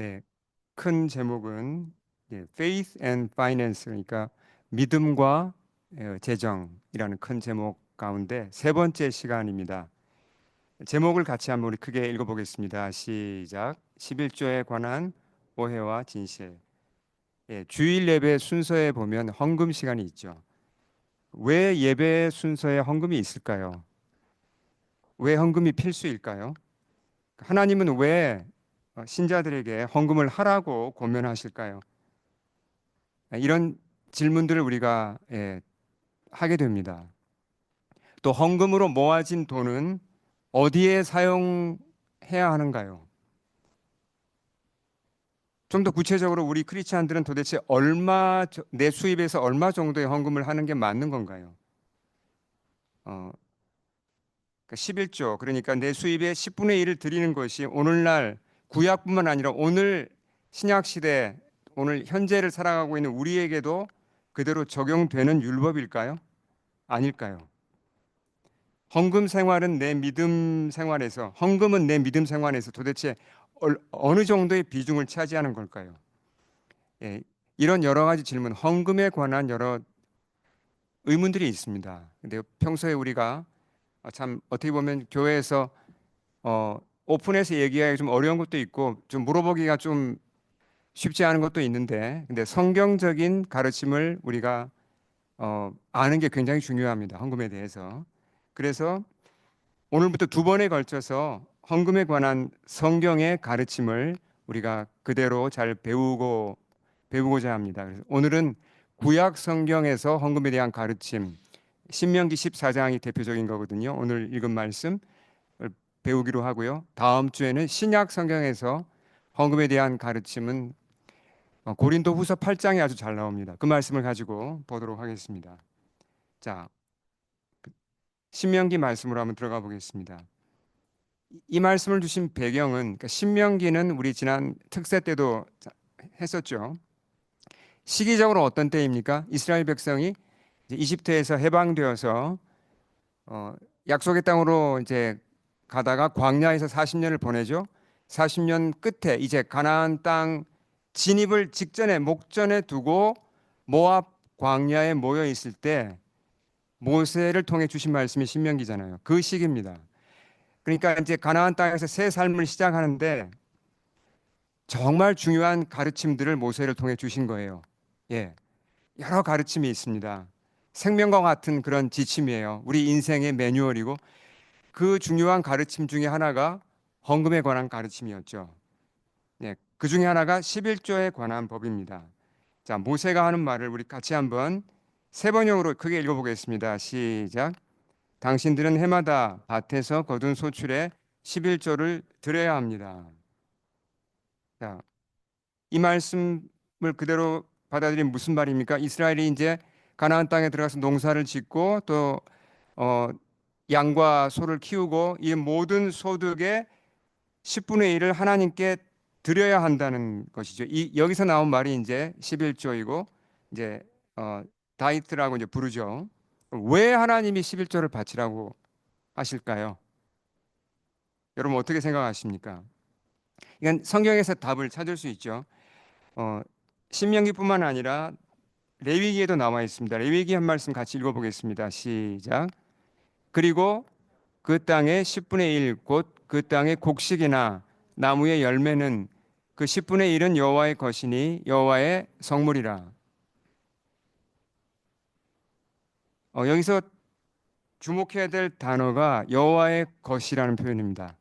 네, 큰 제목은 Faith and Finance, 그러니까 믿음과 재정이라는 큰 제목 가운데 세 번째 시간입니다. 제목을 같이 한번 우리 크게 읽어보겠습니다. 시작. 11조에 관한 오해와 진실. 주일 예배 순서에 보면 헌금 시간이 있죠. 왜 예배 순서에 헌금이 있을까요? 왜 헌금이 필수일까요? 하나님은 왜 신자들에게 헌금을 하라고 권면하실까요? 이런 질문들을 우리가 하게 됩니다. 또 헌금으로 모아진 돈은 어디에 사용해야 하는가요? 좀 더 구체적으로 우리 크리스찬들은 도대체 내 수입에서 얼마 정도의 헌금을 하는 게 맞는 건가요? 어, 그러니까 11조, 그러니까 내 수입의 10분의 1을 드리는 것이 오늘날 구약뿐만 아니라 오늘 신약 시대, 오늘 현재를 살아가고 있는 우리에게도 그대로 적용되는 율법일까요? 아닐까요? 헌금은 내 믿음 생활에서 도대체 어느 정도의 비중을 차지하는 걸까요? 예, 이런 여러 가지 질문, 헌금에 관한 여러 의문들이 있습니다. 근데 평소에 우리가 참 어떻게 보면 교회에서 오픈해서 얘기하기 좀 어려운 것도 있고 좀 물어보기가 좀 쉽지 않은 것도 있는데, 근데 성경적인 가르침을 우리가 아는 게 굉장히 중요합니다. 헌금에 대해서. 그래서 오늘부터 두 번에 걸쳐서 헌금에 관한 성경의 가르침을 우리가 그대로 잘 배우고자 합니다. 그래서 오늘은 구약 성경에서 헌금에 대한 가르침, 신명기 14장이 대표적인 거거든요. 오늘 읽은 말씀을 배우기로 하고요. 다음 주에는 신약 성경에서 헌금에 대한 가르침은 고린도후서 8장에 아주 잘 나옵니다. 그 말씀을 가지고 보도록 하겠습니다. 자, 신명기 말씀으로 한번 들어가 보겠습니다. 이 말씀을 주신 배경은, 그러니까 신명기는 우리 지난 특세 때도 했었죠. 시기적으로 어떤 때입니까? 이스라엘 백성이 이제 이집트에서 해방되어서 약속의 땅으로 이제 가다가 광야에서 40년을 보내죠. 40년 끝에 이제 가나안 땅 진입을 직전에 목전에 두고 모압 광야에 모여 있을 때 모세를 통해 주신 말씀이 신명기잖아요. 그 시기입니다. 그러니까 이제 가나안 땅에서 새 삶을 시작하는데 정말 중요한 가르침들을 모세를 통해 주신 거예요. 예. 여러 가르침이 있습니다. 생명과 같은 그런 지침이에요. 우리 인생의 매뉴얼이고 그 중요한 가르침 중에 하나가 헌금에 관한 가르침이었죠. 예. 그 중에 하나가 11조에 관한 법입니다. 자, 모세가 하는 말을 우리 같이 한번 세 번역으로 크게 읽어보겠습니다. 시작. 당신들은 해마다 밭에서 거둔 소출의 11조를 드려야 합니다. 자, 이 말씀을 그대로 받아들이면 무슨 말입니까? 이스라엘이 이제 가나안 땅에 들어가서 농사를 짓고 또 어, 양과 소를 키우고 이 모든 소득의 10분의 1을 하나님께 드려야 한다는 것이죠. 여기서 나온 말이 이제 11조이고 이제 다이트라고 이제 부르죠. 왜 하나님이 11조를 바치라고 하실까요? 여러분 어떻게 생각하십니까? 이건 성경에서 답을 찾을 수 있죠. 어, 신명기뿐만 아니라 레위기에도 나와 있습니다. 레위기 한 말씀 같이 읽어보겠습니다. 시작. 그리고 그 땅의 10분의 1, 곧 그 땅의 곡식이나 나무의 열매는 그 10분의 1은 여호와의 것이니 여호와의 성물이라. 여기서 주목해야 될 단어가 여호와의 것이라는 표현입니다.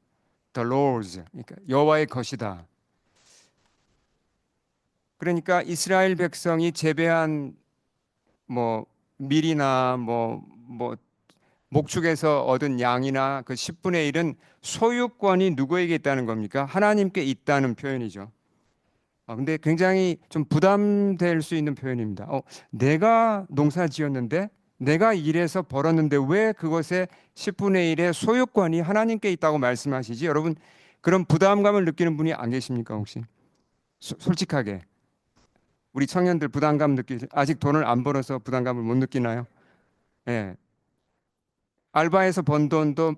The Lord's, 그러니까 여호와의 것이다. 그러니까 이스라엘 백성이 재배한 뭐 밀이나 뭐 목축에서 얻은 양이나 그 10분의 1은 소유권이 누구에게 있다는 겁니까? 하나님께 있다는 표현이죠. 근데 굉장히 좀 부담될 수 있는 표현입니다. 내가 농사 지었는데 내가 일해서 벌었는데 왜 그것의 10분의 1의 소유권이 하나님께 있다고 말씀하시지? 여러분 그런 부담감을 느끼는 분이 안 계십니까 혹시? 솔직하게 우리 청년들 부담감 아직 돈을 안 벌어서 부담감을 못 느끼나요? 예. 알바해서 번 돈도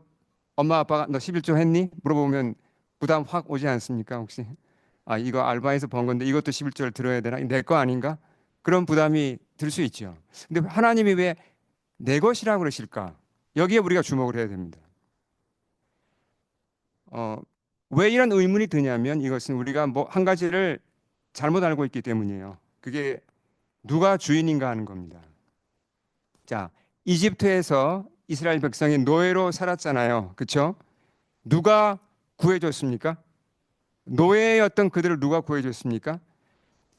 엄마 아빠가 너 11조 했니? 물어보면 부담 확 오지 않습니까 혹시? 아, 이거 알바에서 번 건데 이것도 11조를 들어야 되나? 내 거 아닌가? 그런 부담이 들 수 있죠. 근데 하나님이 왜 내 것이라고 그러실까? 여기에 우리가 주목을 해야 됩니다. 어, 왜 이런 의문이 드냐면 이것은 우리가 뭐 한 가지를 잘못 알고 있기 때문이에요. 그게 누가 주인인가 하는 겁니다. 자, 이집트에서 이스라엘 백성이 노예로 살았잖아요. 그렇죠? 누가 구해줬습니까? 노예였던 그들을 누가 구해줬습니까?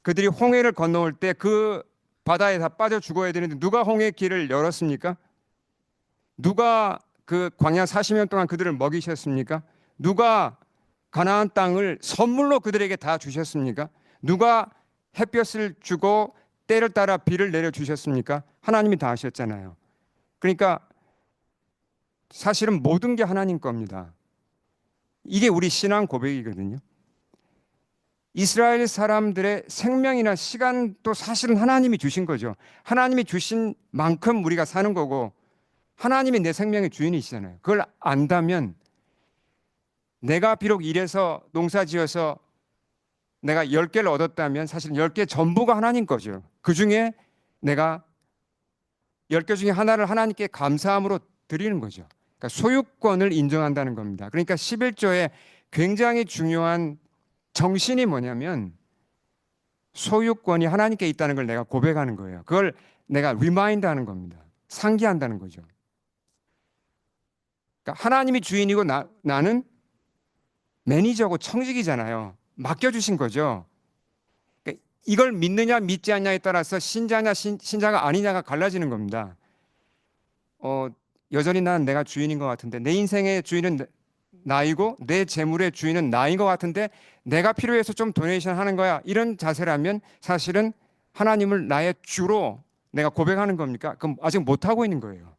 그들이 홍해를 건너올 때 그 바다에 다 빠져 죽어야 되는데 누가 홍해 길을 열었습니까? 누가 그 광야 40년 동안 그들을 먹이셨습니까? 누가 가나안 땅을 선물로 그들에게 다 주셨습니까? 누가 햇볕을 주고 때를 따라 비를 내려 주셨습니까? 하나님이 다 하셨잖아요. 그러니까 사실은 모든 게 하나님 겁니다. 이게 우리 신앙 고백이거든요. 이스라엘 사람들의 생명이나 시간도 사실은 하나님이 주신 거죠. 하나님이 주신 만큼 우리가 사는 거고 하나님이 내 생명의 주인이시잖아요. 그걸 안다면 내가 비록 일해서 농사 지어서 내가 10개를 얻었다면 사실 10개 전부가 하나님 거죠. 그 중에 내가 10개 중에 하나를 하나님께 감사함으로 드리는 거죠. 그러니까 소유권을 인정한다는 겁니다. 그러니까 11조에 굉장히 중요한 정신이 뭐냐면 소유권이 하나님께 있다는 걸 내가 고백하는 거예요. 그걸 내가 리마인드 하는 겁니다. 상기한다는 거죠. 그러니까 하나님이 주인이고 나는 매니저고 청직이잖아요. 맡겨주신 거죠. 그러니까 이걸 믿느냐 믿지 않냐에 따라서 신자냐 신자가 아니냐가 갈라지는 겁니다. 여전히 난 내가 주인인 것 같은데 내 인생의 주인은 나이고 내 재물의 주인은 나인 것 같은데 내가 필요해서 좀 도네이션 하는 거야. 이런 자세라면 사실은 하나님을 나의 주로 내가 고백하는 겁니까? 그럼 아직 못하고 있는 거예요.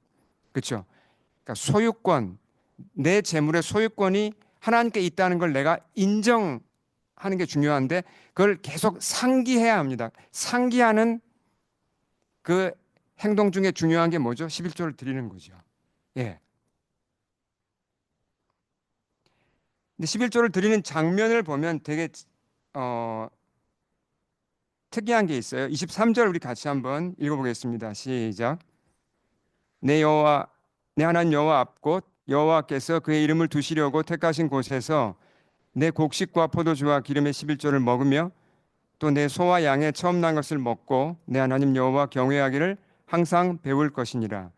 그렇죠? 그러니까 소유권, 내 재물의 소유권이 하나님께 있다는 걸 내가 인정하는 게 중요한데 그걸 계속 상기해야 합니다. 상기하는 그 행동 중에 중요한 게 뭐죠? 11조를 드리는 거죠. 예. 근데 11조를 드리는 장면을 보면 되게 특이한 게 있어요. 23절 우리 같이 한번 읽어보겠습니다. 시작. 내 여호와 내 하나님 여호와 앞곳 여호와께서 그의 이름을 두시려고 택하신 곳에서 내 곡식과 포도주와 기름의 11조를 먹으며 또 내 소와 양의 처음 난 것을 먹고 내 하나님 여호와 경외하기를 항상 배울 것이니라.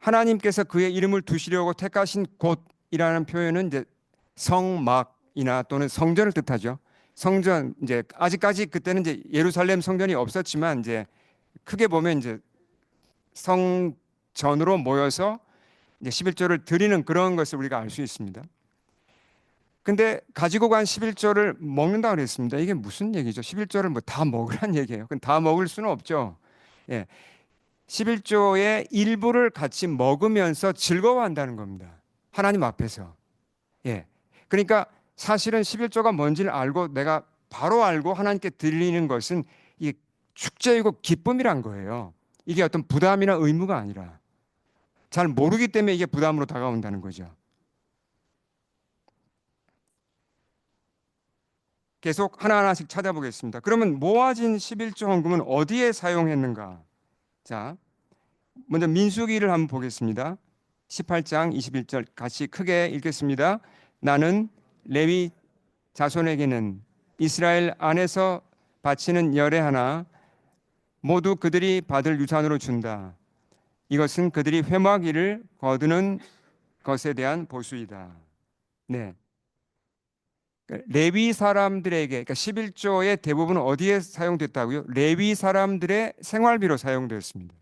하나님께서 그의 이름을 두시려고 택하신 곳이라는 표현은 이제 성막이나 또는 성전을 뜻하죠. 성전 이제 아직까지 그때는 이제 예루살렘 성전이 없었지만 이제 크게 보면 이제 성전으로 모여서 이제 11조를 드리는 그런 것을 우리가 알 수 있습니다. 근데 가지고 간 11조를 먹는다 그랬습니다. 이게 무슨 얘기죠? 11조를 뭐 다 먹으란 얘기예요. 그건 다 먹을 수는 없죠. 예. 11조의 일부를 같이 먹으면서 즐거워한다는 겁니다. 하나님 앞에서. 예. 그러니까 사실은 11조가 뭔지를 알고 내가 바로 알고 하나님께 드리는 것은 이 축제이고 기쁨이란 거예요. 이게 어떤 부담이나 의무가 아니라 잘 모르기 때문에 이게 부담으로 다가온다는 거죠. 계속 하나하나씩 찾아보겠습니다. 그러면 모아진 11조 헌금은 어디에 사용했는가? 자, 먼저 민수기를 한번 보겠습니다. 18장 21절 같이 크게 읽겠습니다. 나는 레위 자손에게는 이스라엘 안에서 바치는 열의 하나 모두 그들이 받을 유산으로 준다. 이것은 그들이 회막일을 거두는 것에 대한 보수이다. 네. 레위 사람들에게 그러니까 11조의 대부분은 어디에 사용됐다고요? 레위 사람들의 생활비로 사용되었습니다.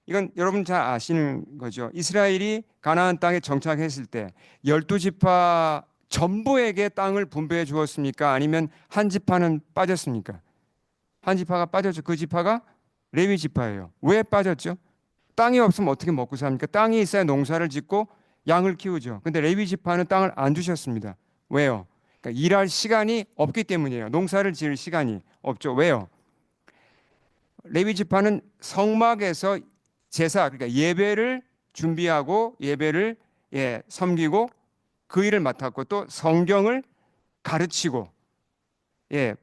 이건 여러분 잘 아시는 거죠. 이스라엘이 가나안 땅에 정착했을 때 12지파 전부에게 땅을 분배해 주었습니까? 아니면 한 지파는 빠졌습니까? 한 지파가 빠졌죠. 그 지파가 레위 지파예요. 왜 빠졌죠? 땅이 없으면 어떻게 먹고 삽니까? 땅이 있어야 농사를 짓고 양을 키우죠. 근데 레위 지파는 땅을 안 주셨습니다. 왜요? 그러니까 일할 시간이 없기 때문이에요. 농사를 지을 시간이 없죠. 왜요? 레위 지파는 성막에서 제사 그러니까 예배를 준비하고 예배를 섬기고 그 일을 맡았고 또 성경을 가르치고, 예,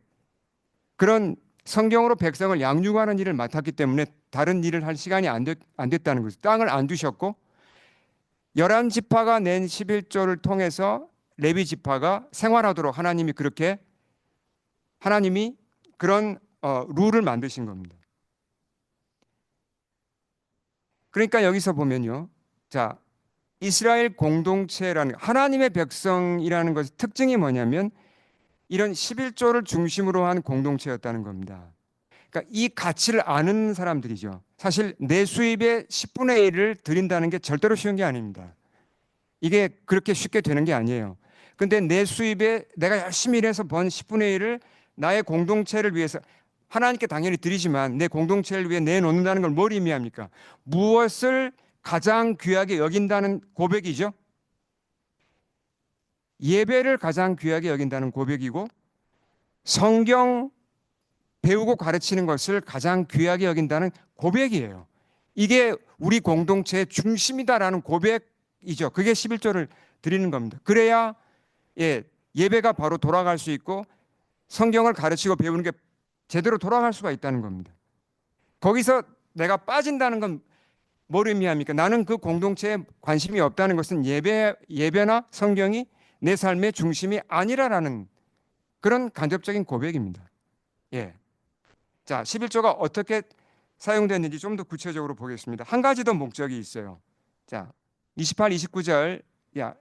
그런 성경으로 백성을 양육하는 일을 맡았기 때문에 다른 일을 할 시간이 안 됐다는 거죠. 땅을 안 두셨고 11지파가 낸 11조를 통해서 레위 지파가 생활하도록 하나님이 그런 룰을 만드신 겁니다. 그러니까 여기서 보면요. 자, 이스라엘 공동체라는 하나님의 백성이라는 것의 특징이 뭐냐면 이런 11조를 중심으로 한 공동체였다는 겁니다. 그러니까 이 가치를 아는 사람들이죠. 사실 내 수입의 10분의 1을 드린다는 게 절대로 쉬운 게 아닙니다. 이게 그렇게 쉽게 되는 게 아니에요. 근데 내 수입에 내가 열심히 일해서 번 10분의 1을 나의 공동체를 위해서 하나님께 당연히 드리지만 내 공동체를 위해 내놓는다는 걸 뭘 의미합니까? 무엇을 가장 귀하게 여긴다는 고백이죠. 예배를 가장 귀하게 여긴다는 고백이고 성경 배우고 가르치는 것을 가장 귀하게 여긴다는 고백이에요. 이게 우리 공동체의 중심이다라는 고백이죠. 그게 11조를 드리는 겁니다. 그래야 예배가 바로 돌아갈 수 있고 성경을 가르치고 배우는 게 제대로 돌아갈 수가 있다는 겁니다. 거기서 내가 빠진다는 건 뭘 의미합니까? 나는 그 공동체에 관심이 없다는 것은 예배나 성경이 내 삶의 중심이 아니라라는 그런 간접적인 고백입니다. 예. 자, 11조가 어떻게 사용됐는지 좀 더 구체적으로 보겠습니다. 한 가지 더 목적이 있어요. 자, 28, 29절. 야,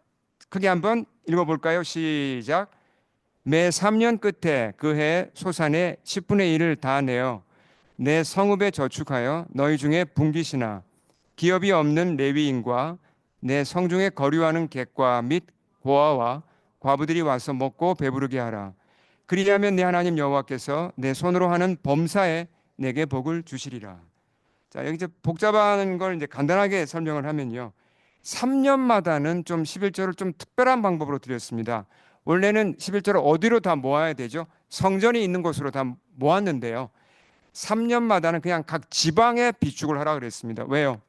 크게 한번 읽어볼까요? 시작. 매 3년 끝에 그 해 소산의 10분의 1을 다 내어 내 성읍에 저축하여 너희 중에 분깃이나 기업이 없는 레위인과 내 성중에 거류하는 객과 및 고아와 과부들이 와서 먹고 배부르게 하라. 그리하면 내 하나님 여호와께서 내 손으로 하는 범사에 내게 복을 주시리라. 자, 여기 이제 복잡한 걸 이제 간단하게 설명을 하면요. 3년마다는 좀 11조를 좀 특별한 방법으로 드렸습니다. 원래는 11조를 어디로 다 모아야 되죠? 성전이 있는 곳으로 다 모았는데요. 3년마다는 그냥 각 지방에 비축을 하라 그랬습니다. 왜요?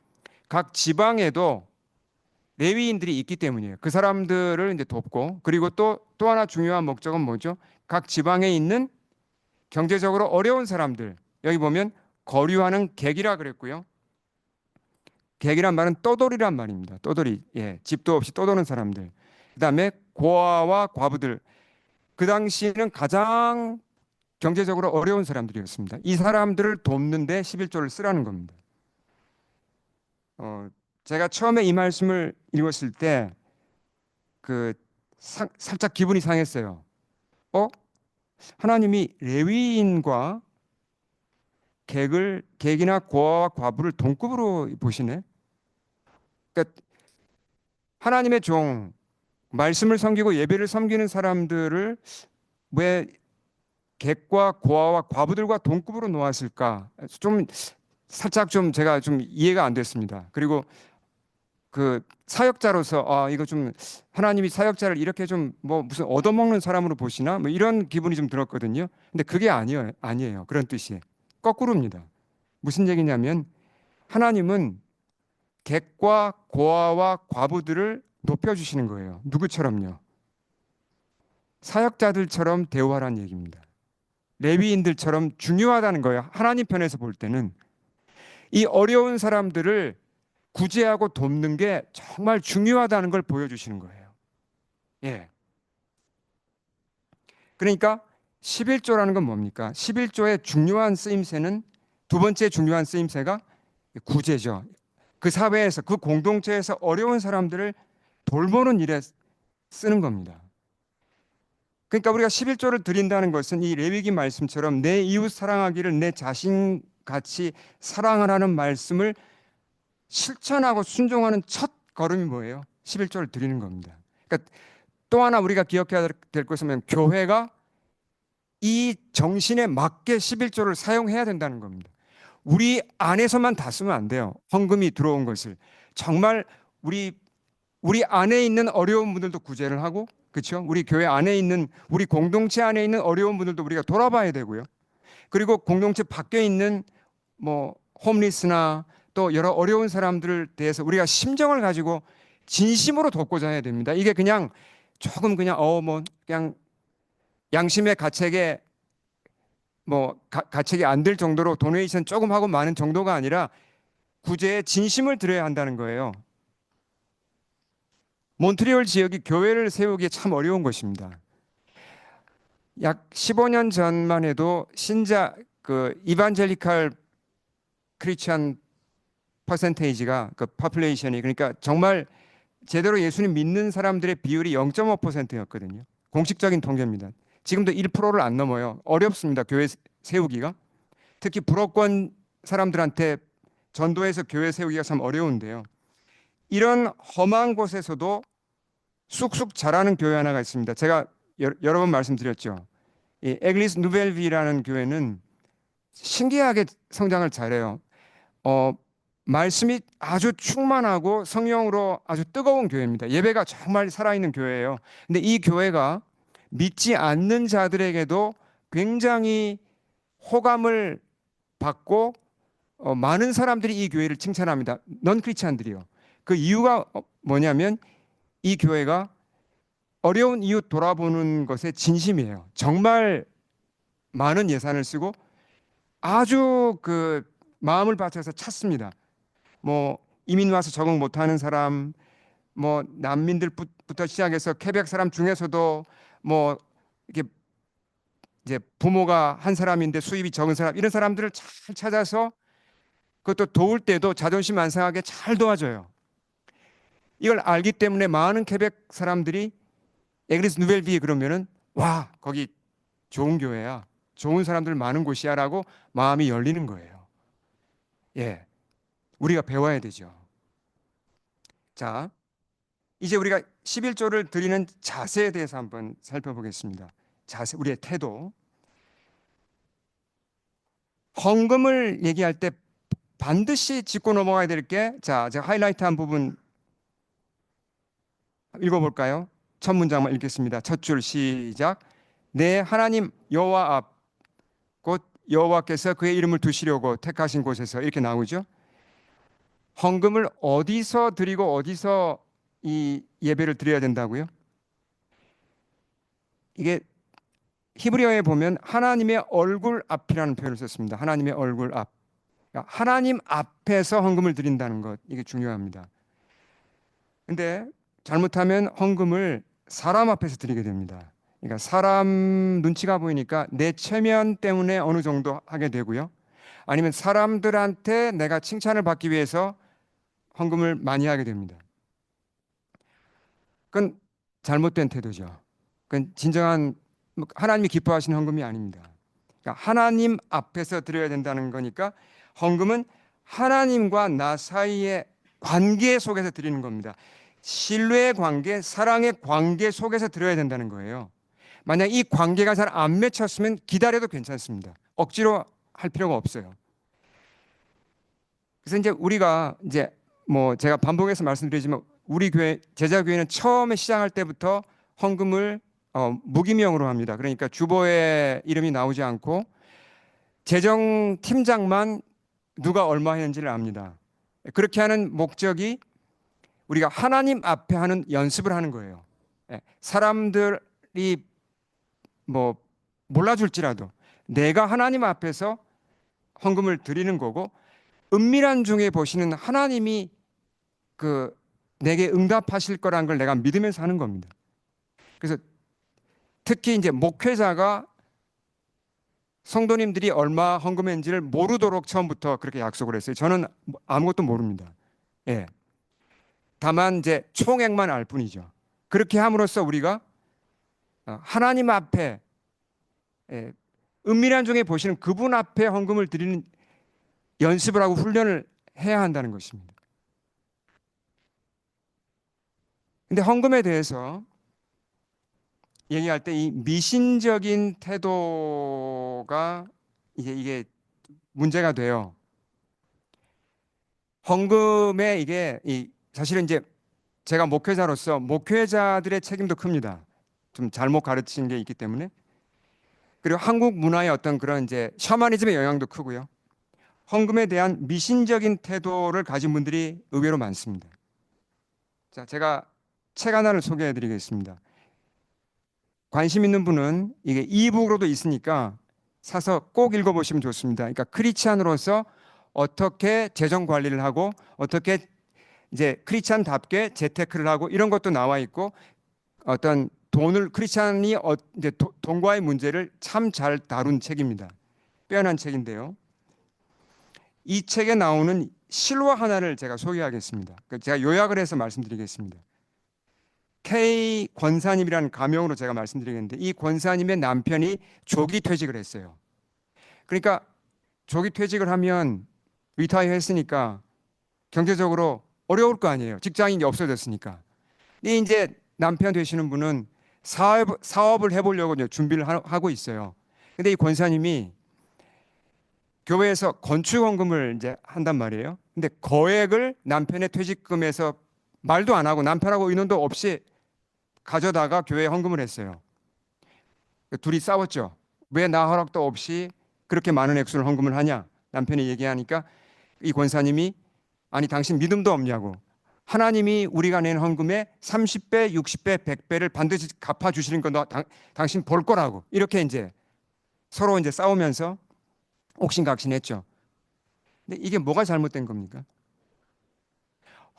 각 지방에도 레위인들이 있기 때문이에요. 그 사람들을 이제 돕고 그리고 또 하나 중요한 목적은 뭐죠? 각 지방에 있는 경제적으로 어려운 사람들 여기 보면 거류하는 객이라 그랬고요. 객이란 말은 떠돌이란 말입니다. 떠돌이, 집도 없이 떠도는 사람들. 그다음에 고아와 과부들. 그 당시에는 가장 경제적으로 어려운 사람들이었습니다. 이 사람들을 돕는데 11조를 쓰라는 겁니다. 제가 처음에 이 말씀을 읽었을 때 살짝 기분이 상했어요. 하나님이 레위인과 객이나 고아와 과부를 동급으로 보시네. 그러니까 하나님의 종, 말씀을 섬기고 예배를 섬기는 사람들을 왜 객과 고아와 과부들과 동급으로 놓았을까? 좀 살짝 좀 제가 좀 이해가 안 됐습니다. 그리고 그 사역자로서 이거 좀 하나님이 사역자를 이렇게 좀 뭐 무슨 얻어먹는 사람으로 보시나 뭐 이런 기분이 좀 들었거든요. 근데 그게 아니에요. 그런 뜻이 거꾸로입니다. 무슨 얘기냐면 하나님은 객과 고아와 과부들을 높여주시는 거예요. 누구처럼요? 사역자들처럼 대우하라는 얘기입니다. 레위인들처럼 중요하다는 거예요. 하나님 편에서 볼 때는 이 어려운 사람들을 구제하고 돕는 게 정말 중요하다는 걸 보여주시는 거예요. 예. 그러니까 11조라는 건 뭡니까? 11조의 중요한 쓰임새는 두 번째 중요한 쓰임새가 구제죠. 그 사회에서 그 공동체에서 어려운 사람들을 돌보는 일에 쓰는 겁니다. 그러니까 우리가 11조를 드린다는 것은 이 레위기 말씀처럼 내 이웃 사랑하기를 내 자신 같이 사랑하라는 말씀을 실천하고 순종하는 첫 걸음이 뭐예요? 11조를 드리는 겁니다. 그러니까 또 하나 우리가 기억해야 될 것은 교회가 이 정신에 맞게 11조를 사용해야 된다는 겁니다. 우리 안에서만 다 쓰면 안 돼요. 헌금이 들어온 것을. 정말 우리 안에 있는 어려운 분들도 구제를 하고, 그렇죠? 우리 교회 안에 있는, 우리 공동체 안에 있는 어려운 분들도 우리가 돌아봐야 되고요. 그리고 공동체 밖에 있는 뭐 홈리스나 또 여러 어려운 사람들을 대해서 우리가 심정을 가지고 진심으로 돕고자 해야 됩니다. 이게 그냥 조금 그냥 그냥 양심의 가책에 가책이 안 될 정도로 도네이션 조금 하고 많은 정도가 아니라 구제에 진심을 들여야 한다는 거예요. 몬트리올 지역이 교회를 세우기 참 어려운 것입니다. 약 15년 전만 해도 신자 이반젤리칼 크리스천 퍼센테이지가 퍼플레이션이 그러니까 정말 제대로 예수님 믿는 사람들의 비율이 0.5%였거든요. 공식적인 통계입니다. 지금도 1%를 안 넘어요. 어렵습니다. 교회 세우기가. 특히 불어권 사람들한테 전도해서 교회 세우기가 참 어려운데요. 이런 험한 곳에서도 쑥쑥 자라는 교회 하나가 있습니다. 제가 여러 번 말씀드렸죠. 이 에글리스 누벨비라는 교회는 신기하게 성장을 잘해요. 말씀이 아주 충만하고 성령으로 아주 뜨거운 교회입니다. 예배가 정말 살아있는 교회예요. 근데 이 교회가 믿지 않는 자들에게도 굉장히 호감을 받고 많은 사람들이 이 교회를 칭찬합니다. 넌 크리스찬들이요. 그 이유가 뭐냐면 이 교회가 어려운 이웃 돌아보는 것에 진심이에요. 정말 많은 예산을 쓰고 아주 마음을 바쳐서 찾습니다. 이민 와서 적응 못하는 사람, 난민들부터 시작해서 케벡 사람 중에서도 이렇게 이제 부모가 한 사람인데 수입이 적은 사람 이런 사람들을 잘 찾아서 그것도 도울 때도 자존심 안 상하게 잘 도와줘요. 이걸 알기 때문에 많은 케벡 사람들이 에글리스 누벨비에 그러면은 와 거기 좋은 교회야, 좋은 사람들 많은 곳이야라고 마음이 열리는 거예요. 예, 우리가 배워야 되죠. 자, 이제 우리가 11조를 드리는 자세에 대해서 한번 살펴보겠습니다. 자세, 우리의 태도. 헌금을 얘기할 때 반드시 짚고 넘어가야 될 게, 자, 제가 하이라이트한 부분 읽어볼까요? 첫 문장만 읽겠습니다. 첫 줄 시작. 내 하나님 여호와 앞, 곧 여호와께서 그의 이름을 두시려고 택하신 곳에서, 이렇게 나오죠. 헌금을 어디서 드리고 어디서 이 예배를 드려야 된다고요? 이게 히브리어에 보면 하나님의 얼굴 앞이라는 표현을 썼습니다. 하나님의 얼굴 앞. 그러니까 하나님 앞에서 헌금을 드린다는 것, 이게 중요합니다. 근데 잘못하면 헌금을 사람 앞에서 드리게 됩니다. 그러니까 사람 눈치가 보이니까 내 체면 때문에 어느 정도 하게 되고요. 아니면 사람들한테 내가 칭찬을 받기 위해서 헌금을 많이 하게 됩니다. 그건 잘못된 태도죠. 그건 진정한 하나님이 기뻐하시는 헌금이 아닙니다. 그러니까 하나님 앞에서 드려야 된다는 거니까 헌금은 하나님과 나 사이의 관계 속에서 드리는 겁니다. 신뢰의 관계, 사랑의 관계 속에서 드려야 된다는 거예요. 만약 이 관계가 잘 안 맺혔으면 기다려도 괜찮습니다. 억지로 할 필요가 없어요. 그래서 이제 우리가 제가 반복해서 말씀드리지만 우리 교회 제자교회는 처음에 시작할 때부터 헌금을 무기명으로 합니다. 그러니까 주보에 이름이 나오지 않고 재정팀장만 누가 얼마 했는지를 압니다. 그렇게 하는 목적이 우리가 하나님 앞에 하는 연습을 하는 거예요. 사람들이 몰라줄지라도 내가 하나님 앞에서 헌금을 드리는 거고, 은밀한 중에 보시는 하나님이 내게 응답하실 거라는 걸 내가 믿으면서 하는 겁니다. 그래서 특히 이제 목회자가 성도님들이 얼마 헌금했는지를 모르도록 처음부터 그렇게 약속을 했어요. 저는 아무것도 모릅니다. 예. 다만 이제 총액만 알 뿐이죠. 그렇게 함으로써 우리가 하나님 앞에, 은밀한 중에 보시는 그분 앞에 헌금을 드리는 연습을 하고 훈련을 해야 한다는 것입니다. 근데 헌금에 대해서 얘기할 때 이 미신적인 태도가 이게 문제가 돼요. 헌금에 이게 사실은 이제 제가 목회자로서 목회자들의 책임도 큽니다. 좀 잘못 가르친 게 있기 때문에. 그리고 한국 문화의 어떤 그런 이제 셔머니즘의 영향도 크고요. 헌금에 대한 미신적인 태도를 가진 분들이 의외로 많습니다. 자, 제가 책 하나를 소개해 드리겠습니다. 관심 있는 분은 이게 이북으로도 있으니까 사서 꼭 읽어보시면 좋습니다. 그러니까 크리스찬으로서 어떻게 재정 관리를 하고 어떻게 이제 크리스찬답게 재테크를 하고 이런 것도 나와 있고 어떤 돈을 크리스찬이 이제 돈과의 문제를 참 잘 다룬 책입니다. 빼어난 책인데요. 이 책에 나오는 실화 하나를 제가 소개하겠습니다. 제가 요약을 해서 말씀드리겠습니다. K 권사님이라는 가명으로 제가 말씀드리겠는데 이 권사님의 남편이 조기 퇴직을 했어요. 그러니까 조기 퇴직을 하면 리타이어 했으니까 경제적으로 어려울 거 아니에요. 직장인이 없어졌으니까. 이제 남편 되시는 분은 사업을 해보려고 준비를 하고 있어요. 근데 이 권사님이 교회에서 건축원금을 이제 한단 말이에요. 근데 거액을 남편의 퇴직금에서 말도 안 하고 남편하고 의논도 없이 가져다가 교회에 헌금을 했어요. 둘이 싸웠죠. 왜 나 허락도 없이 그렇게 많은 액수를 헌금을 하냐? 남편이 얘기하니까 이 권사님이 아니 당신 믿음도 없냐고. 하나님이 우리가 낸 헌금의 30배, 60배, 100배를 반드시 갚아주시는 거 너 당신 볼 거라고. 이렇게 이제 서로 이제 싸우면서 옥신각신했죠. 근데 이게 뭐가 잘못된 겁니까?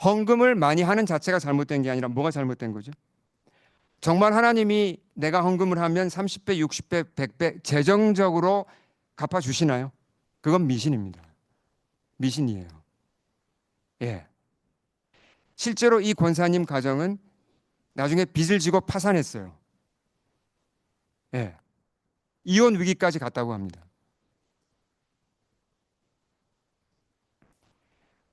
헌금을 많이 하는 자체가 잘못된 게 아니라 뭐가 잘못된 거죠? 정말 하나님이 내가 헌금을 하면 30배, 60배, 100배 재정적으로 갚아주시나요? 그건 미신입니다. 미신이에요. 예. 실제로 이 권사님 가정은 나중에 빚을 지고 파산했어요. 예. 이혼 위기까지 갔다고 합니다.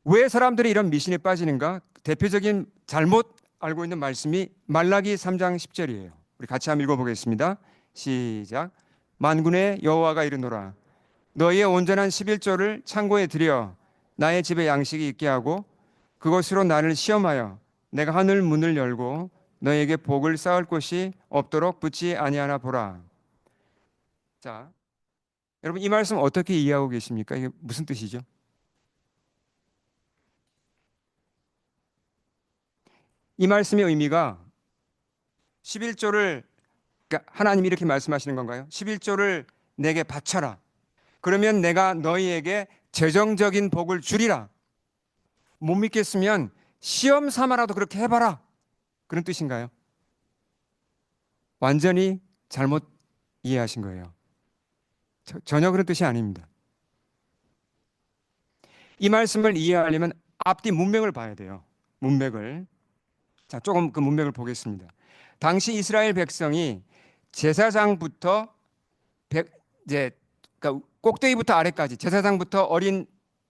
왜 사람들이 이런 미신에 빠지는가? 대표적인 잘못 알고 있는 말씀이 말라기 3장 10절이에요. 우리 같이 한번 읽어보겠습니다. 시작. 만군의 여호와가 이르노라. 너희의 온전한 11조를 창고에 들여 나의 집에 양식이 있게 하고 그것으로 나를 시험하여 내가 하늘 문을 열고 너희에게 복을 쌓을 곳이 없도록 붙지 아니하나 보라. 자, 여러분 이 말씀 어떻게 이해하고 계십니까? 이게 무슨 뜻이죠? 이 말씀의 의미가 11조를 그러니까 하나님이 이렇게 말씀하시는 건가요? 11조를 내게 바쳐라. 그러면 내가 너희에게 재정적인 복을 주리라. 못 믿겠으면 시험 삼아라도 그렇게 해봐라. 그런 뜻인가요? 완전히 잘못 이해하신 거예요. 전혀 그런 뜻이 아닙니다. 이 말씀을 이해하려면 앞뒤 문맥을 봐야 돼요. 문맥을. 자, 조금 그 문맥을 보겠습니다. 당시 이스라엘 백성이 제사장부터 이제 그러니까 꼭대기부터 아래까지 제사장부터 어린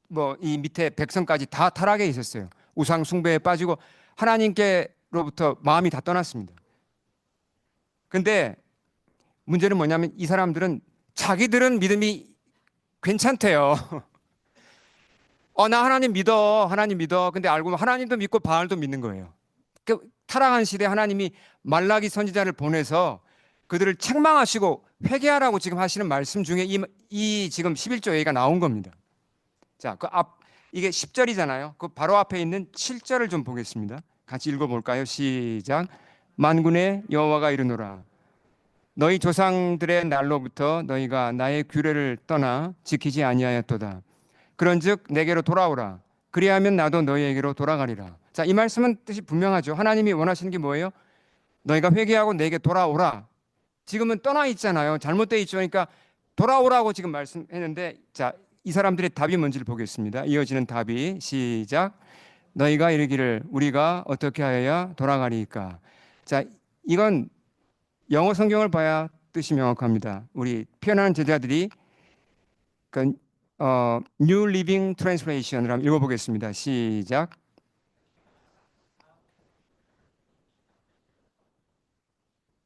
뭐 이 밑에 백성까지 다 타락해 있었어요. 우상 숭배에 빠지고 하나님께로부터 마음이 다 떠났습니다. 근데 문제는 뭐냐면 이 사람들은 자기들은 믿음이 괜찮대요. 나 하나님 믿어. 하나님 믿어. 근데 알고 보면 하나님도 믿고 바알도 믿는 거예요. 그 타락한 시대에 하나님이 말라기 선지자를 보내서 그들을 책망하시고 회개하라고 지금 하시는 말씀 중에 이 지금 11조 얘기가 나온 겁니다. 자, 이게 10절이잖아요. 그 바로 앞에 있는 7절을 좀 보겠습니다. 같이 읽어볼까요? 시작. 만군의 여호와가 이르노라. 너희 조상들의 날로부터 너희가 나의 규례를 떠나 지키지 아니하였도다. 그런즉 내게로 돌아오라. 그리하면 나도 너희에게로 돌아가리라. 자, 이 말씀은 뜻이 분명하죠. 하나님이 원하시는 게 뭐예요? 너희가 회개하고 내게 돌아오라. 지금은 떠나 있잖아요. 잘못되어 있죠. 그러니까 돌아오라고 지금 말씀했는데, 자, 이 사람들의 답이 뭔지를 보겠습니다. 이어지는 답이 시작. 너희가 이르기를 우리가 어떻게 하여야 돌아가리까. 자, 이건 영어 성경을 봐야 뜻이 명확합니다. 우리 표현하는 제자들이 New Living Translation을 한번 읽어보겠습니다. 시작.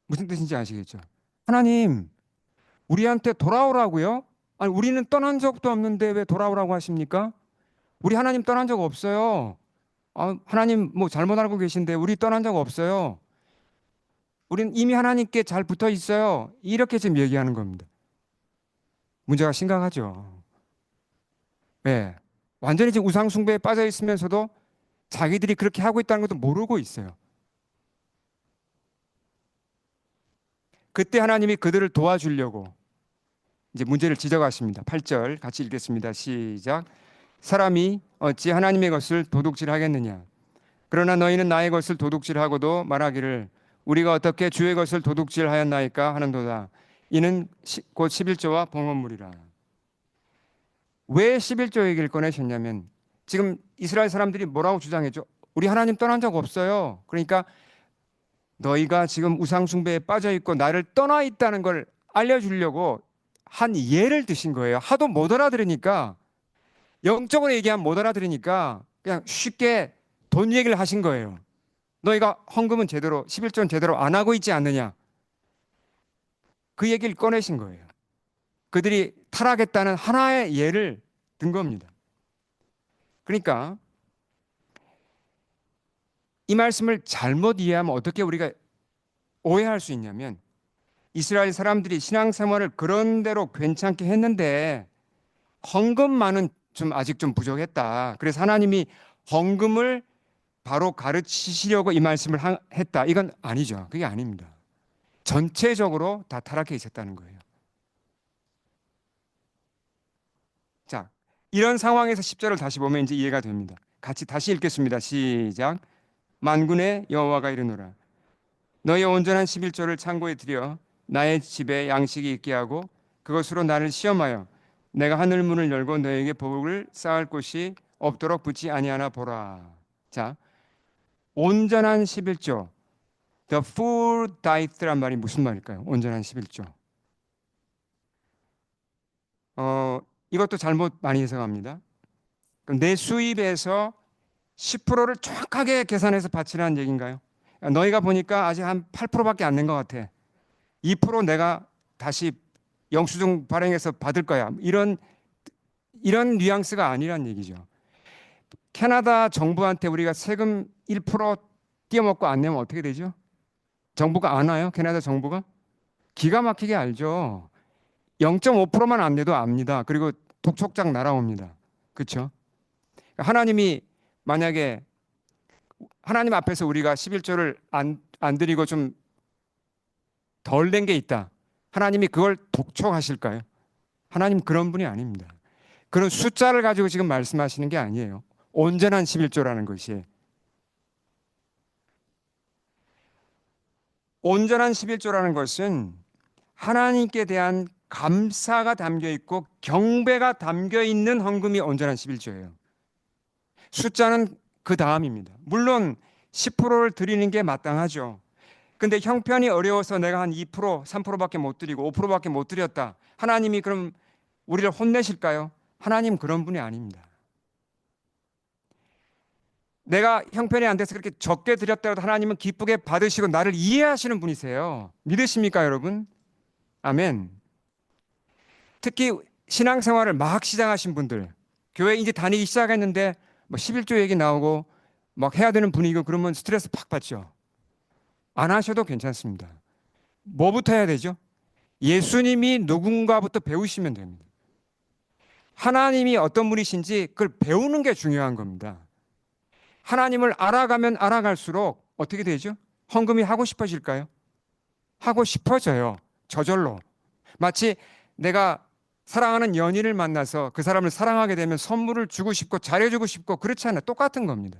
무슨 뜻인지 아시겠죠? 하나님, 우리한테 돌아오라고요? 아니, 우리는 떠난 적도 없는데 왜 돌아오라고 하십니까? 우리 하나님 떠난 적 없어요. 하나님 뭐 잘못 알고 계신데 우리 떠난 적 없어요. 우리는 이미 하나님께 잘 붙어 있어요. 이렇게 지금 얘기하는 겁니다. 문제가 심각하죠. 네. 완전히 지금 우상 숭배에 빠져 있으면서도 자기들이 그렇게 하고 있다는 것도 모르고 있어요. 그때 하나님이 그들을 도와주려고 이제 문제를 지적하십니다. 8절 같이 읽겠습니다. 시작. 사람이 어찌 하나님의 것을 도둑질하겠느냐? 그러나 너희는 나의 것을 도둑질하고도 말하기를 우리가 어떻게 주의 것을 도둑질하였나이까 하는도다. 이는 곧 11조와 봉헌물이라. 왜 11조 얘기를 꺼내셨냐면 지금 이스라엘 사람들이 뭐라고 주장했죠? 우리 하나님 떠난 적 없어요. 그러니까 너희가 지금 우상 숭배에 빠져 있고 나를 떠나 있다는 걸 알려주려고 한 예를 드신 거예요. 하도 못 알아들으니까 영적으로 얘기하면 못 알아들으니까 그냥 쉽게 돈 얘기를 하신 거예요. 너희가 헌금은 제대로 11조는 제대로 안 하고 있지 않느냐. 그 얘기를 꺼내신 거예요. 그들이 타락했다는 하나의 예를 든 겁니다. 그러니까 이 말씀을 잘못 이해하면 어떻게 우리가 오해할 수 있냐면 이스라엘 사람들이 신앙생활을 그런대로 괜찮게 했는데 헌금만은 좀 아직 좀 부족했다. 그래서 하나님이 헌금을 바로 가르치시려고 이 말씀을 했다. 이건 아니죠. 그게 아닙니다. 전체적으로 다 타락해 있었다는 거예요. 자, 이런 상황에서 10절을 다시 보면 이제 이해가 됩니다. 같이 다시 읽겠습니다. 시작. 만군의 여호와가 이르노라. 너희 온전한 11조를 창고에 들여 나의 집에 양식이 있게 하고 그것으로 나를 시험하여 내가 하늘 문을 열고 너에게 복을 쌓을 곳이 없도록 붙지 아니하나 보라. 자, 온전한 11조. The full tithe란 말이 무슨 말일까요? 온전한 11조. 이것도 잘못 많이 해석합니다. 내 수입에서 10%를 정확하게 계산해서 바치라는 얘기인가요? 너희가 보니까 아직 한 8%밖에 안 낸 것 같아. 2% 내가 다시 영수증 발행해서 받을 거야. 이런 뉘앙스가 아니란 얘기죠. 캐나다 정부한테 우리가 세금 1% 띄어먹고 안 내면 어떻게 되죠? 정부가 아나요? 캐나다 정부가? 기가 막히게 알죠. 0.5%만 안 내도 압니다. 그리고 독촉장 날아옵니다. 그렇죠? 하나님이 만약에 하나님 앞에서 우리가 11조를 안 드리고 좀 덜 낸 게 있다. 하나님이 그걸 독촉하실까요? 하나님 그런 분이 아닙니다. 그런 숫자를 가지고 지금 말씀하시는 게 아니에요. 온전한 11조라는 것이. 온전한 11조라는 것은 하나님께 대한 감사가 담겨 있고 경배가 담겨 있는 헌금이 온전한 11조예요. 숫자는 그 다음입니다. 물론 10%를 드리는 게 마땅하죠. 근데 형편이 어려워서 내가 한 2%, 3%밖에 못 드리고 5%밖에 못 드렸다. 하나님이 그럼 우리를 혼내실까요? 하나님 그런 분이 아닙니다. 내가 형편이 안 돼서 그렇게 적게 드렸다고 하나님은 기쁘게 받으시고 나를 이해하시는 분이세요. 믿으십니까, 여러분? 아멘. 특히 신앙생활을 막 시작하신 분들, 교회 이제 다니기 시작했는데 뭐 11조 얘기 나오고 막 해야 되는 분위기고 그러면 스트레스 팍 받죠. 안 하셔도 괜찮습니다. 뭐부터 해야 되죠? 예수님이 누군가부터 배우시면 됩니다. 하나님이 어떤 분이신지 그걸 배우는 게 중요한 겁니다. 하나님을 알아가면 알아갈수록 어떻게 되죠? 헌금이 하고 싶어질까요? 하고 싶어져요. 저절로. 마치 내가 사랑하는 연인을 만나서 그 사람을 사랑하게 되면 선물을 주고 싶고 잘해주고 싶고 그렇지 않아요. 똑같은 겁니다.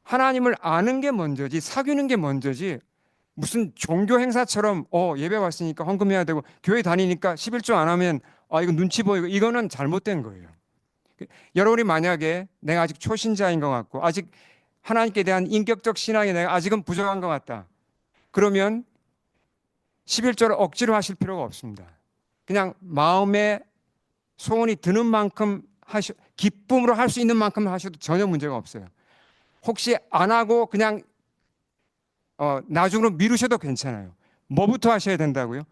하나님을 아는 게 먼저지 사귀는 게 먼저지 무슨 종교 행사처럼 예배 왔으니까 헌금해야 되고 교회 다니니까 11조 안 하면 이거 눈치 보이고 이거는 잘못된 거예요. 여러분이 만약에 내가 아직 초신자인 것 같고 아직 하나님께 대한 인격적 신앙이 내가 아직은 부족한 것 같다. 그러면 11조를 억지로 하실 필요가 없습니다. 그냥 마음에 소원이 드는 만큼 기쁨으로 할 수 있는 만큼 하셔도 전혀 문제가 없어요. 혹시 안 하고 그냥 나중으로 미루셔도 괜찮아요. 뭐부터 하셔야 된다고요?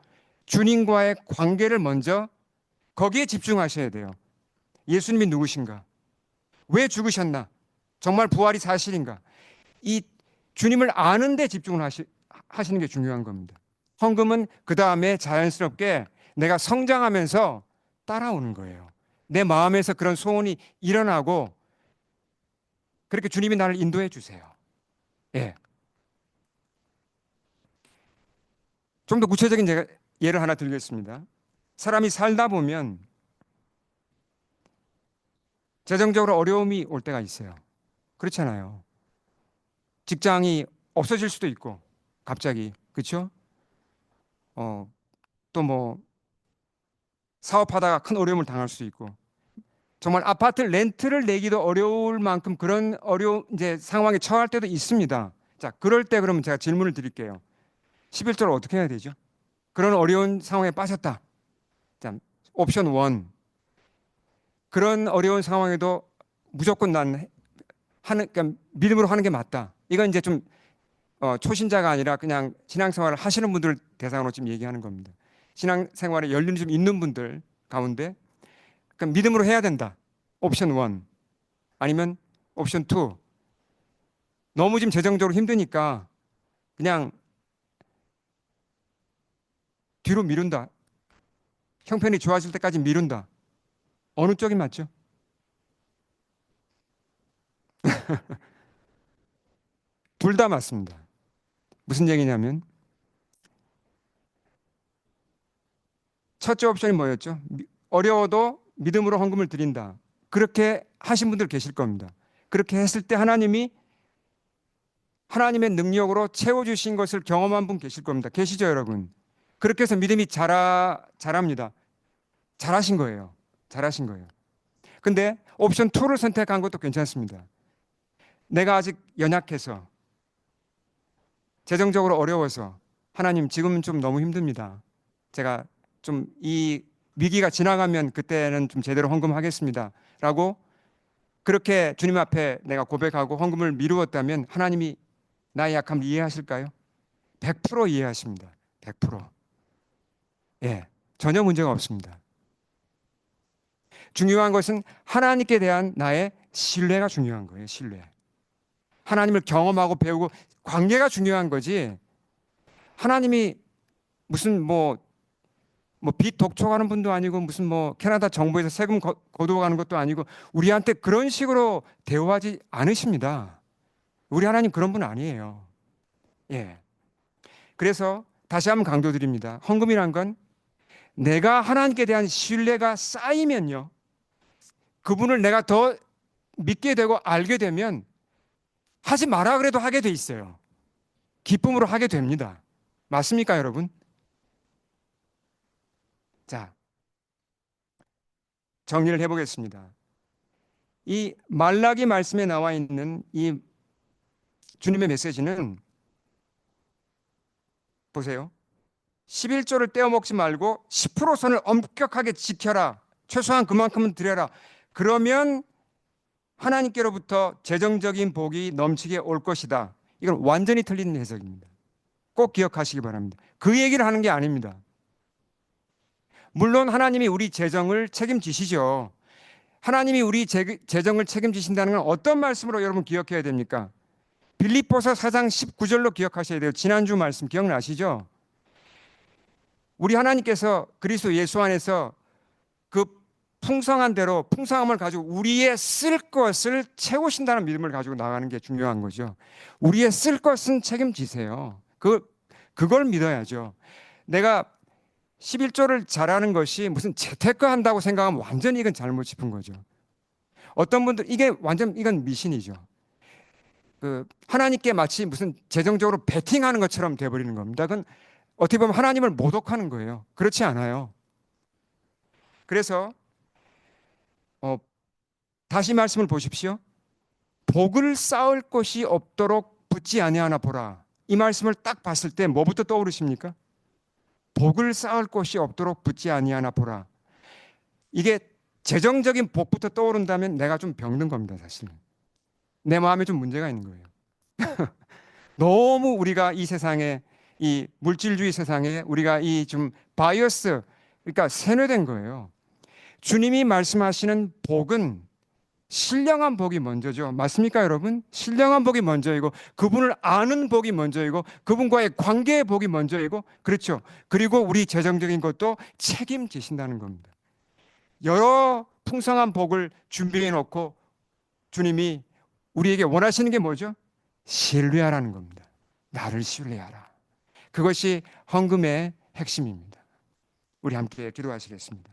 주님과의 관계를 먼저 거기에 집중하셔야 돼요. 예수님이 누구신가? 왜 죽으셨나? 정말 부활이 사실인가? 이 주님을 아는 데 집중을 하시는 게 중요한 겁니다. 헌금은 그 다음에 자연스럽게 내가 성장하면서 따라오는 거예요. 내 마음에서 그런 소원이 일어나고 그렇게 주님이 나를 인도해 주세요. 예. 좀 더 구체적인 제가 예를 하나 들겠습니다. 사람이 살다 보면 재정적으로 어려움이 올 때가 있어요. 그렇잖아요. 직장이 없어질 수도 있고 갑자기 그렇죠? 또 뭐 사업하다가 큰 어려움을 당할 수도 있고 정말 아파트 렌트를 내기도 어려울 만큼 그런 어려운 이제 상황에 처할 때도 있습니다. 자, 그럴 때 그러면 제가 질문을 드릴게요. 11조를 어떻게 해야 되죠? 그런 어려운 상황에 빠졌다. 자, 옵션 1. 그런 어려운 상황에도 무조건 난 하는 그러니까 믿음으로 하는 게 맞다. 이건 이제 좀 초신자가 아니라 그냥 신앙생활을 하시는 분들 대상으로 지금 얘기하는 겁니다. 신앙생활에 연륜이 좀 있는 분들 가운데 그러니까 믿음으로 해야 된다. 옵션 1. 아니면 옵션 2. 너무 지금 재정적으로 힘드니까 그냥 뒤로 미룬다. 형편이 좋아질 때까지 미룬다. 어느 쪽이 맞죠? 둘 다 맞습니다. 무슨 얘기냐면 첫째 옵션이 뭐였죠? 어려워도 믿음으로 헌금을 드린다. 그렇게 하신 분들 계실 겁니다. 그렇게 했을 때 하나님이 하나님의 능력으로 채워주신 것을 경험한 분 계실 겁니다. 계시죠, 여러분? 그렇게 해서 믿음이 잘합니다. 잘하신 거예요. 잘하신 거예요. 근데 옵션 2를 선택한 것도 괜찮습니다. 내가 아직 연약해서 재정적으로 어려워서 하나님 지금은 좀 너무 힘듭니다. 제가 좀 이 위기가 지나가면 그때는 좀 제대로 헌금하겠습니다. 라고 그렇게 주님 앞에 내가 고백하고 헌금을 미루었다면 하나님이 나의 약함을 이해하실까요? 100% 이해하십니다. 100%. 예, 전혀 문제가 없습니다. 중요한 것은 하나님께 대한 나의 신뢰가 중요한 거예요. 신뢰. 하나님을 경험하고 배우고 관계가 중요한 거지. 하나님이 무슨 빚 독촉하는 분도 아니고 무슨 캐나다 정부에서 세금 거두어가는 것도 아니고 우리한테 그런 식으로 대우하지 않으십니다. 우리 하나님 그런 분 아니에요. 예. 그래서 다시 한번 강조드립니다. 헌금이란 건 내가 하나님께 대한 신뢰가 쌓이면요. 그분을 내가 더 믿게 되고 알게 되면 하지 마라 그래도 하게 돼 있어요. 기쁨으로 하게 됩니다. 맞습니까, 여러분? 자, 정리를 해보겠습니다. 이 말라기 말씀에 나와 있는 이 주님의 메시지는 보세요. 11조를 떼어먹지 말고 10% 선을 엄격하게 지켜라. 최소한 그만큼은 드려라. 그러면 하나님께로부터 재정적인 복이 넘치게 올 것이다. 이건 완전히 틀린 해석입니다. 꼭 기억하시기 바랍니다. 그 얘기를 하는 게 아닙니다. 물론 하나님이 우리 재정을 책임지시죠. 하나님이 우리 재정을 책임지신다는 건 어떤 말씀으로 여러분 기억해야 됩니까? 빌립보서 4장 19절로 기억하셔야 돼요. 지난주 말씀 기억나시죠? 우리 하나님께서 그리스도 예수 안에서 그 풍성한 대로 풍성함을 가지고 우리의 쓸 것을 채우신다는 믿음을 가지고 나가는 게 중요한 거죠. 우리의 쓸 것은 책임지세요. 그걸 믿어야죠. 내가 11조를 잘하는 것이 무슨 재테크 한다고 생각하면 완전히 이건 잘못 짚은 거죠. 어떤 분들 이건 미신이죠. 하나님께 마치 무슨 재정적으로 베팅하는 것처럼 돼버리는 겁니다. 그건 어떻게 보면 하나님을 모독하는 거예요. 그렇지 않아요. 그래서 다시 말씀을 보십시오. 복을 쌓을 곳이 없도록 붙지 아니하나 보라. 이 말씀을 딱 봤을 때 뭐부터 떠오르십니까? 복을 쌓을 곳이 없도록 붙지 아니하나 보라. 이게 재정적인 복부터 떠오른다면 내가 좀 병든 겁니다, 사실. 내 마음에 좀 문제가 있는 거예요. 너무 우리가 이 세상에 이 물질주의 세상에 우리가 이 좀 바이어스 그러니까 세뇌된 거예요. 주님이 말씀하시는 복은 신령한 복이 먼저죠. 맞습니까, 여러분? 신령한 복이 먼저이고 그분을 아는 복이 먼저이고 그분과의 관계의 복이 먼저이고 그렇죠. 그리고 우리 재정적인 것도 책임지신다는 겁니다. 여러 풍성한 복을 준비해 놓고 주님이 우리에게 원하시는 게 뭐죠? 신뢰하라는 겁니다. 나를 신뢰하라. 그것이 헌금의 핵심입니다. 우리 함께 기도하시겠습니다.